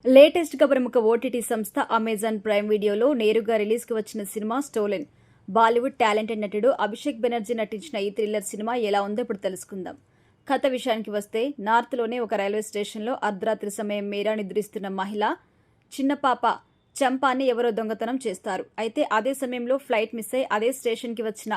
Latest గా ప్రముఖ OTT సంస్థ అమెజాన్ ప్రైమ్ వీడియోలో నేరుగా రిలీజ్ కి వచ్చిన సినిమా స్టోలెన్. బాలీవుడ్ టాలెంటెడ్ నటుడు అభిషేక్ బెనర్జీ నటించిన ఈ థ్రిల్లర్ సినిమా ఎలా ఉందో ఇప్పుడు తెలుసుకుందాం. కథ విషయానికి వస్తే, నార్త్ లోనే ఒక రైల్వే స్టేషన్లో అర్ధరాత్రి సమయం మేర నిద్రిస్తున్న మహిళ చిన్న పాప చంపాని ఎవరో దొంగతనం చేస్తారు. అయితే అదే సమయంలో ఫ్లైట్ మిస్ అయి అదే స్టేషన్ కి వచ్చిన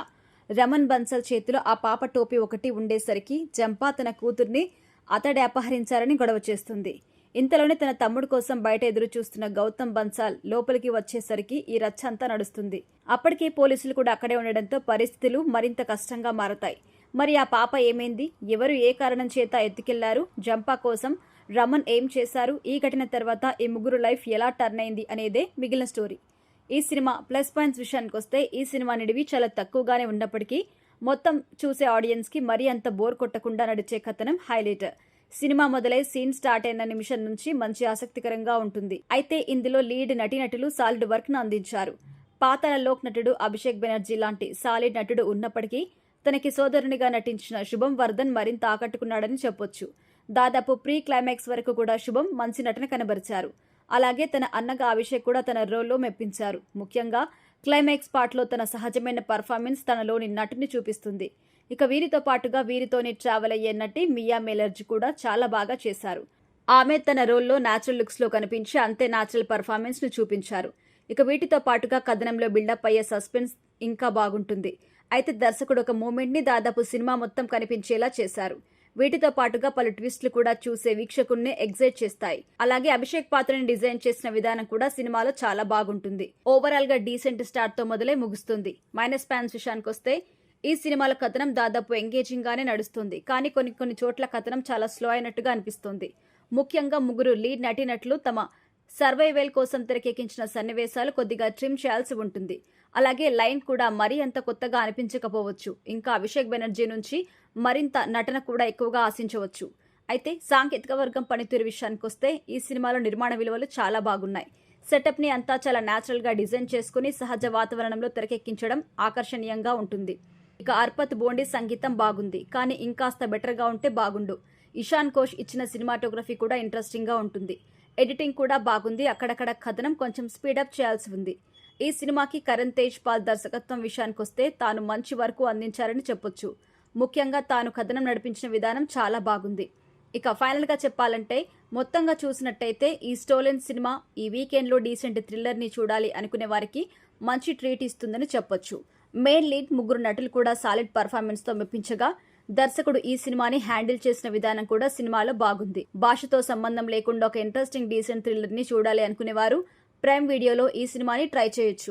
రమన్ బన్సల్ చేతిలో ఆ పాప టోపీ ఒకటి ఉండేసరికి చంపా తన కూతుర్ని అతడే అపహరించారని గొడవ చేస్తుంది. ఇంతలోనే తన తమ్ముడు కోసం బయట ఎదురు చూస్తున్న గౌతమ్ బన్సాల్ లోపలికి వచ్చేసరికి ఈ రచ్చ అంతా నడుస్తుంది. అప్పటికే పోలీసులు కూడా అక్కడే ఉండడంతో పరిస్థితులు మరింత కష్టంగా మారతాయి. మరి ఆ పాప ఏమైంది? ఎవరు ఏ కారణం చేత ఎత్తుకెళ్లారు? జంపా కోసం రమన్ ఏం చేశారు? ఈ ఘటన తర్వాత ఈ ముగ్గురు లైఫ్ ఎలా టర్న్ అయింది అనేదే మిగిలిన స్టోరీ. ఈ సినిమా ప్లస్ పాయింట్స్ విషయానికి వస్తే, ఈ సినిమా నిడివి చాలా తక్కువగానే ఉన్నప్పటికీ మొత్తం చూసే ఆడియన్స్ కి మరీ అంత బోర్ కొట్టకుండా నడిచే కథనం హైలైట్. సినిమా మొదలై సీన్ స్టార్ట్ అయిన నిమిషం నుంచి మంచి ఆసక్తికరంగా ఉంటుంది. అయితే ఇందులో లీడ్ నటీనటులు సాలిడ్ వర్క్ ను అందించారు. పాతాళ లోక్ నటుడు అభిషేక్ బెనర్జీ లాంటి సాలిడ్ నటుడు ఉన్నప్పటికీ తనకి సోదరునిగా నటించిన శుభం వర్ధన్ మరింత ఆకట్టుకున్నాడని చెప్పొచ్చు. దాదాపు ప్రీ క్లైమాక్స్ వరకు కూడా శుభం మంచి నటన కనబరిచారు. అలాగే తన అన్నగా అభిషేక్ కూడా తన రోల్లో మెప్పించారు. ముఖ్యంగా క్లైమాక్స్ పార్ట్లో తన సహజమైన పర్ఫార్మెన్స్ తనలోని నటుని చూపిస్తుంది. ఇక వీరితో పాటుగా వీరితోనే ట్రావెల్ అయ్యే నటి మియా మెలర్జీ కూడా చాలా బాగా చేశారు. ఆమె తన రోల్లో న్యాచురల్ లుక్స్ లో కనిపించి అంతే న్యాచురల్ పర్ఫార్మెన్స్ ను చూపించారు. ఇక వీటితో పాటుగా కథనంలో బిల్డప్ అయ్యే సస్పెన్స్ ఇంకా బాగుంటుంది. అయితే దర్శకుడు ఒక మూమెంట్ ని దాదాపు సినిమా మొత్తం కనిపించేలా చేశారు. వీటితో పాటుగా పలు ట్విస్టులు కూడా చూసే వీక్షకుల్ని ఎగ్జైట్ చేస్తాయి. అలాగే అభిషేక్ పాత్రని డిజైన్ చేసిన విధానం కూడా సినిమాలో చాలా బాగుంటుంది. ఓవరాల్ గా డీసెంట్ స్టార్ట్ తో మొదలై ముగుస్తుంది. మైనస్ పాయింట్స్ విషయానికి వస్తే, ఈ సినిమాల కథనం దాదాపు ఎంగేజింగ్ గానే నడుస్తుంది. కానీ కొన్ని చోట్ల కథనం చాలా స్లో అయినట్టుగా అనిపిస్తుంది. ముఖ్యంగా ముగ్గురు లీడ్ నటీనటులు తమ సర్వైవల్ కోసం తెరకెక్కించిన సన్నివేశాలు కొద్దిగా ట్రిమ్ చేయాల్సి ఉంటుంది. అలాగే లైన్ కూడా మరీ అంత కొత్తగా అనిపించకపోవచ్చు. ఇంకా అభిషేక్ బెనర్జీ నుంచి మరింత నటన కూడా ఎక్కువగా ఆశించవచ్చు. అయితే సాంకేతిక వర్గం పనితీరు విషయానికి వస్తే, ఈ సినిమాలో నిర్మాణ విలువలు చాలా బాగున్నాయి. సెటప్ ని అంతా చాలా న్యాచురల్ గా డిజైన్ చేసుకుని సహజ వాతావరణంలో తెరకెక్కించడం ఆకర్షణీయంగా ఉంటుంది. ఇక అర్పత్ బోండి సంగీతం బాగుంది, కానీ ఇంకాస్త బెటర్ గా ఉంటే బాగుండు. ఇషాన్ ఘోష్ ఇచ్చిన సినిమాటోగ్రఫీ కూడా ఇంట్రెస్టింగ్ గా ఉంటుంది. ఎడిటింగ్ కూడా బాగుంది. అక్కడక్కడ కథనం కొంచెం స్పీడప్ చేయాల్సి ఉంది. ఈ సినిమాకి కరణ్ తేజ్ పాల్ దర్శకత్వం విషయానికి వస్తే, తాను మంచి వర్క్ అందించారని చెప్పొచ్చు. ముఖ్యంగా తాను కథనం నడిపించిన విధానం చాలా బాగుంది. ఇక ఫైనల్ గా చెప్పాలంటే, మొత్తంగా చూసినట్టయితే ఈ స్టోలెన్ సినిమా ఈ వీకెండ్ లో డీసెంట్ థ్రిల్లర్ ని చూడాలి అనుకునే వారికి మంచి ట్రీట్ ఇస్తుందని చెప్పొచ్చు. మెయిన్ లీడ్ ముగ్గురు నటులు కూడా సాలిడ్ పర్ఫార్మెన్స్ తో మెప్పించగా, దర్శకుడు ఈ సినిమాని హ్యాండిల్ చేసిన విధానం కూడా సినిమాలో బాగుంది. భాషతో సంబంధం లేకుండా ఒక ఇంట్రెస్టింగ్ డీసెంట్ థ్రిల్లర్ ని చూడాలి అనుకునేవారు ప్రైమ్ వీడియోలో ఈ సినిమాని ట్రై చేయొచ్చు.